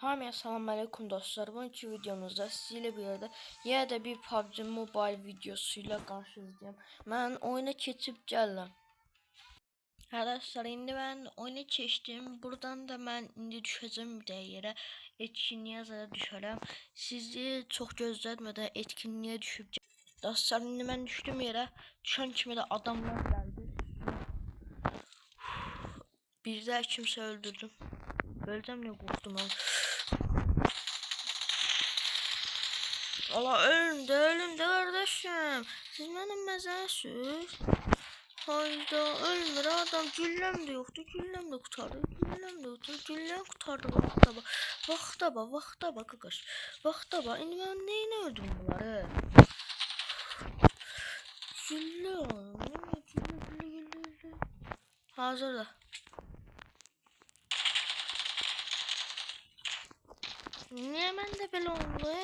Hamıya salam aleyküm dostlar. Bugünkü videomuzda sizlerle bir yerde ya da bir PUBG Mobile videosuyla karşınızdayım. Ben oyuna keçip geldim. Arkadaşlar indi ben oyuna keçtim. Buradan da ben indi düşeceğim bir de yere. Etkinliğe zaten düşerim. Sizi çok gözletmeden etkinliğe düşüp dostlar indi ben düştüm yere. Düşen kimi de adamlar geldi. Bir de kimse öldürdüm. Öldüm ne korktum ama. Allah ölüm de kardeşim. Siz benim məzəsiz. Hayda ölmür adam. Gülləm de yoktu. Gülləm de kurtardı. Gülləm kurtardı. Vaxta bak qaqaş. Vaxta bak. İndi mən neyini öldüm bunları? Gülle. Hazır da. Niye ben de belə oldu?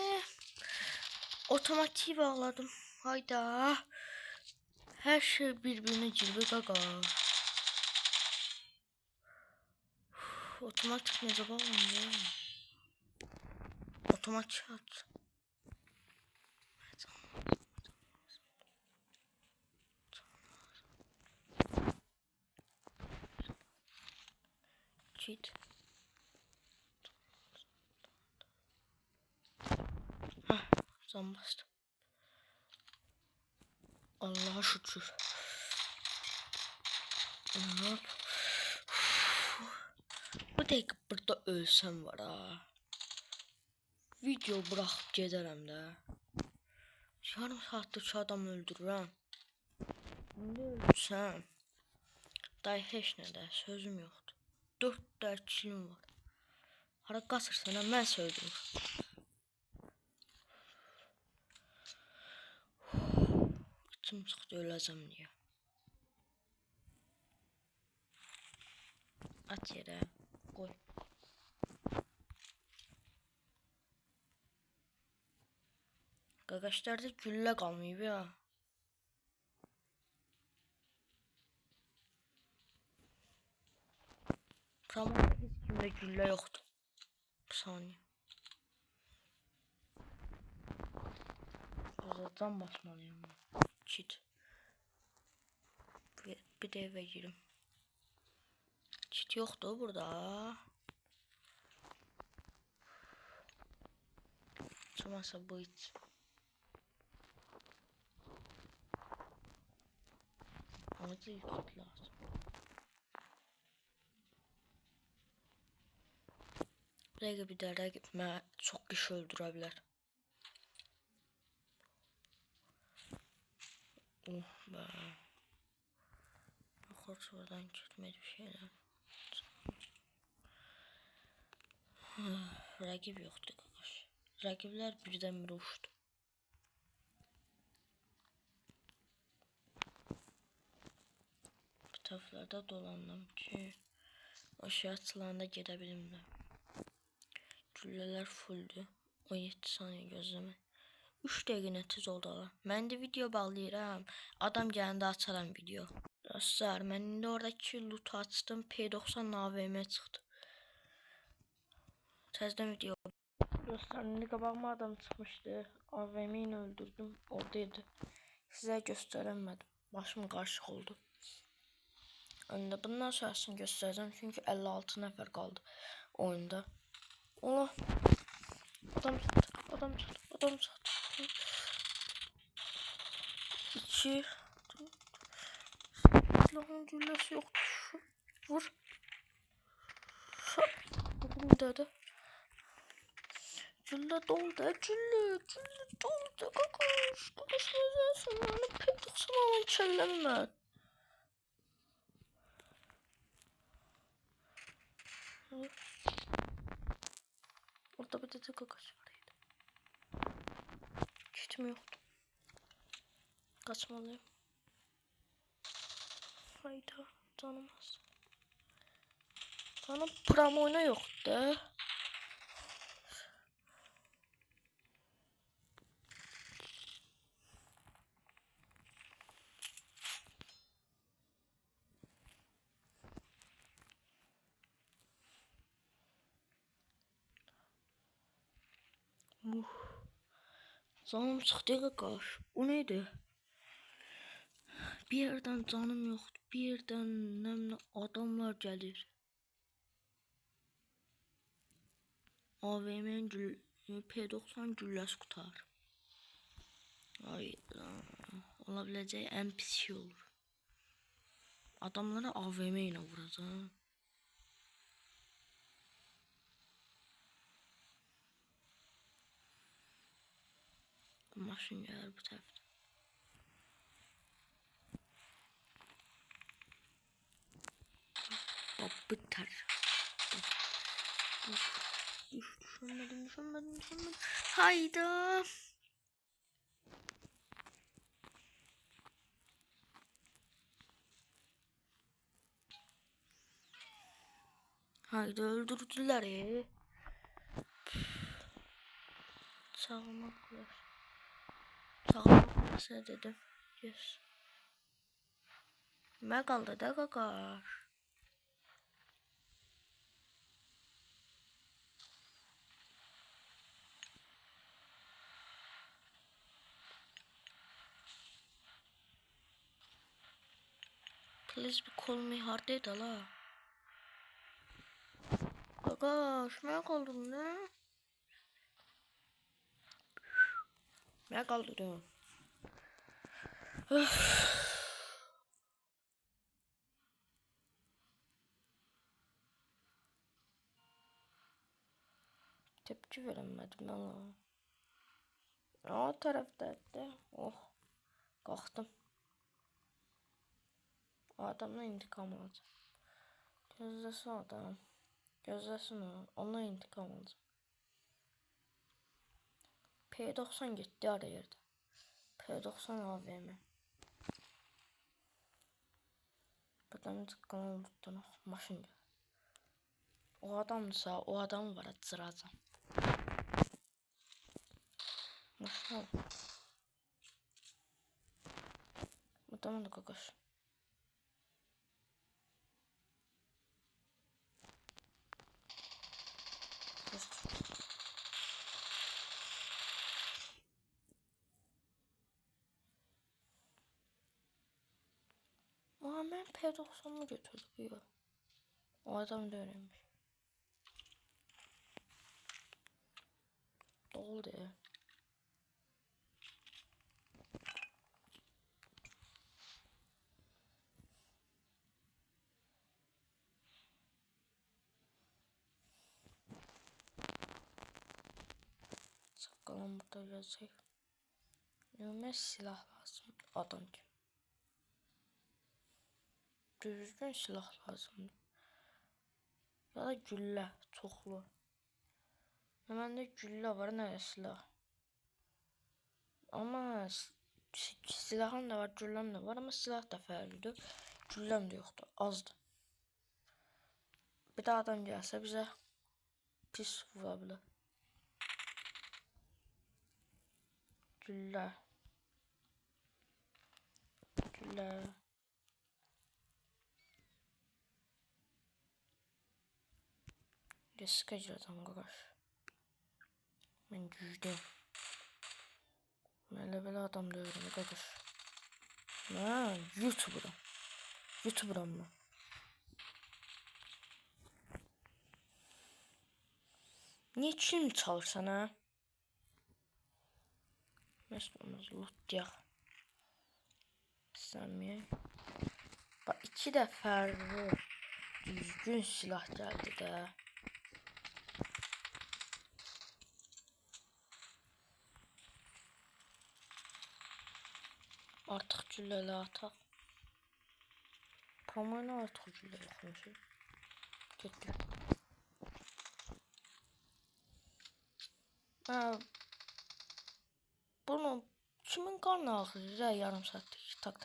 Otomatik bağladım. Hayda. Her şey birbirine cilve gaga. Otomatik ne zaman bağlandı? Otomatik at. Cheat. Hah, zam bastım. Allah'a şükür. Bu dakika burada ölsem var ha. Video bırakıp gedərəm də. Yarım saatdir ki adam öldürürəm. İndi ölsəm. Day heç nə də sözüm yoxdur. 4 dər kilim var. Hara qaçırsan mən söydüm. İçim çıxdı öləcəm deyə. At yerə qoy. Qaqaşlarda güllə qalmayıb ya. Tamam heç kimdə güllə yoxdur. Bir saniyə. Can basmalıyım. Çit. Bir de eve girim. Çit yoktu burada. Çıkmasa bu hiç. Ağzı yıkıt lazım. Buraya bir de gitme çok kişi öldürebilir. Be. Korksa oradan gitmedi bir şeyler. Rakip yoktu arkadaş. Rakipler birden uçtu. Bu taraflarda dolandım ki aşağı atılanda gidebilirim. Güllələr fulldü. 17 saniye gözleme. 3 dəqiqə nəticə oldu ala. Mən də video bağlayıram. Adam gələndə açaram video. Dostlar, mən indi oradakı loot açdım. P90 AVM çıxdı. Təzədən video. Dostlar, indi qabağıma adam çıxmışdı. AVM ilə öldürdüm. Oradaydı. Sizə göstərəmədim. Başım qarışıq oldu. Indi bundan sonrasını göstərəcəm. Çünki 56 nəfər qaldı oyunda. Allah. Adam çıktı. 2 silahın güllesi yoktu. Vur. Bugün dedi. Gülle doldu. Gülle doldu. Kakaş nezensin. Beni P90 alan kellemi ben. Orada bir de kakaş vardı. Kitim yoktu. Kaçmalıyım. Hayda canım az. Bana promoyna yoktu. Canım çıktı qaqaş. O neydi? Bir yerden canım yoktu. Bir yerden ne adamlar gelir. AVM'nin P90 gülləsi qutar. Ay, olabileceği en pis şey olur. Adamlara AVM ile vuracağım. Maşın gelir bu tərəfdə. Bak biter. Düşünmedim. Hayda. Hayda öldürdüler ya. Sağlamaklar. Sağlamaklar dedim. Yes. Ne kaldı da kakar. Please be call me hard et ala. Kakar, ne kaldı ne? Ne kaldı diyorum. Tepki veremedim ama. O taraftaydı. Oh. Kalktım. O adamla intikam alacağım. Gözlesin adam. Gözlesin o. Ondan intikam alacağım. P90 gitti ara yerde. P90 AVM. Buradan tıkkana tuttum. Maşın. O adamsa o adam var atıracağım. Maşın. Adamın da kakış. Ben P90'ımı götürdüm. Yok. O adam da öğrenmiş. Doldu ya. Sakalım burada gelecek. Nüme silah lazım. Adam gibi. Düzgün silah lazım. Ya da gülle. Çoxlu. Məndə güllə var, nə silah. Ama silahım da var, gülləm də var. Ama silah da fərqlidir. Gülləm də yoxdur, azdır. Bir də adam gəlsə bizə pis vura bilər. Güllə. Güllə. Riskə girəcəm qardaş. Mən güclüyüm. Mən elə belə adam döyürəm qardaş. Mən YouTuberam. YouTuberam mən. Niye kim çalışsan ha? Mesela loot yak. Samiye. Bak 2 dəfə düzgün silah geldi de. Artıq güllələ ataq. Promoyla artıq güllə yoxmuş. Getdi. Bunu kimin qarnı ağrıyır yarım saatlik. Tak.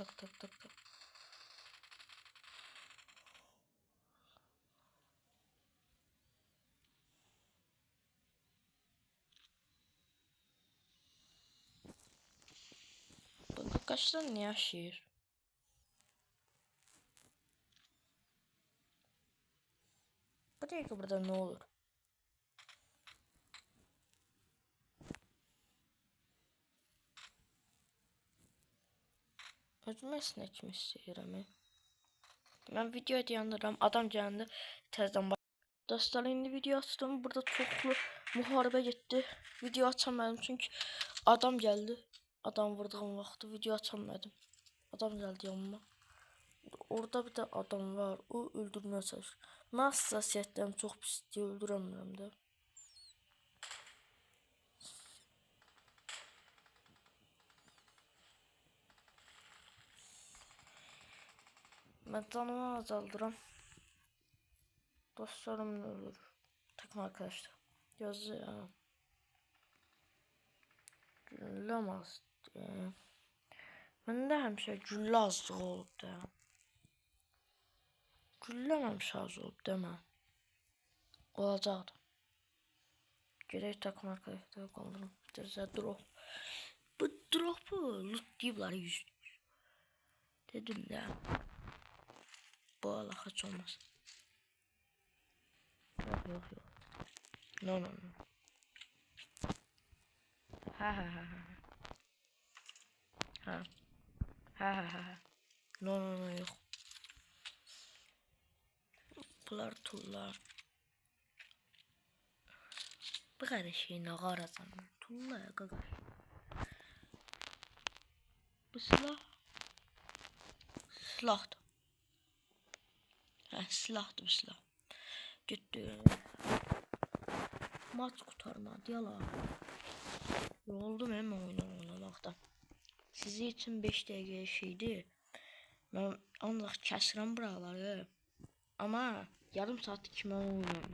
Bu kaçtan ne yaşayır? Bu değil ki burada ne olur? Acımasına kim istəyirəm? Mən video dayandıram. Adam gəldi. Təzədən baş. Dostlar indi video açdım. Burada çoxlu müharibə getdi. Video açamadım çünki adam gəldi. Adam vurduğum vaxtı video açamadım. Adam gəldi yanıma. Orada bir de adam var. O öldürmeye çalışır. Ben hassasiyetlerim çok pis diye öldüremiyorum da. Ben canımı azaldıram. Dostlarım ne olur. Takım arkadaşlar. Yazı ya. Güllemez diye. Ben de hemşe gülle azlığı olup da. Güllememiş az olup deme. Olacaktı. Gerek takım arkadaşlar kaldırım. Derse drop. Bu drop'u loot deyibler yüz. Dedim de. Bu Allah kaç olmaz. Yok. No. Ha. Ha. No yok. Bunlar tullar. Bu kadar şey ne arasan. Tulla ya gaga. Bu silah. Silahtı. Silahtı bu silah. Gitti. Maç kurtarmadı yala. Yoruldum hemen oynamaktan. Sizi için 5 dəqiqə şeydi. Ben ancaq kəsirəm buraları. Ama yarım saat kimi oynayıram.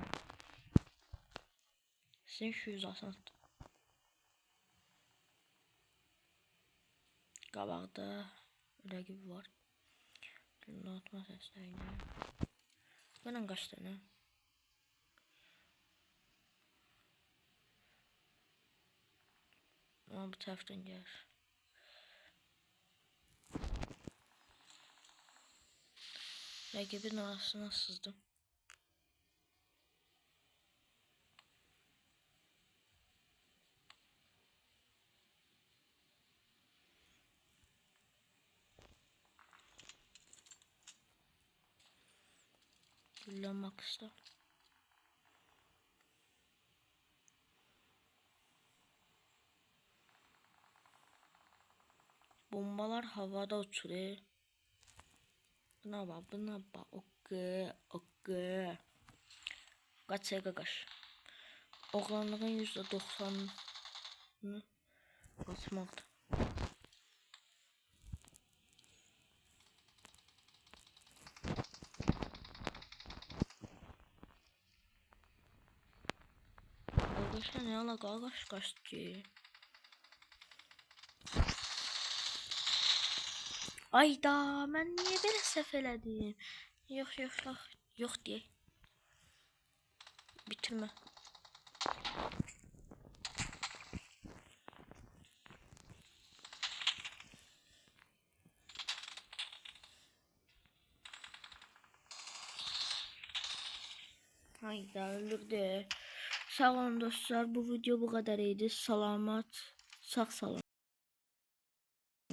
Sizin şu yüzden qabaqda rəqib var. Güllə atma səslərini. Mənə qaç dənə. Ama bu tərəfdən gəlir. Rəqibin arasına sızdım. Gülləmək istə. Bombalar havada uçuruyor. Buna bak. Okey. Kaç kaç. Oğlanlığın %90'ını kaçmakta. Arkadaşlar ne ala kaç ki? Ayda ben niye böyle sefeledim? Yok diye. Bitirme. Hayda öldürdü. Sağ olun dostlar, bu video bu kadar iyiydi. Sağ salın.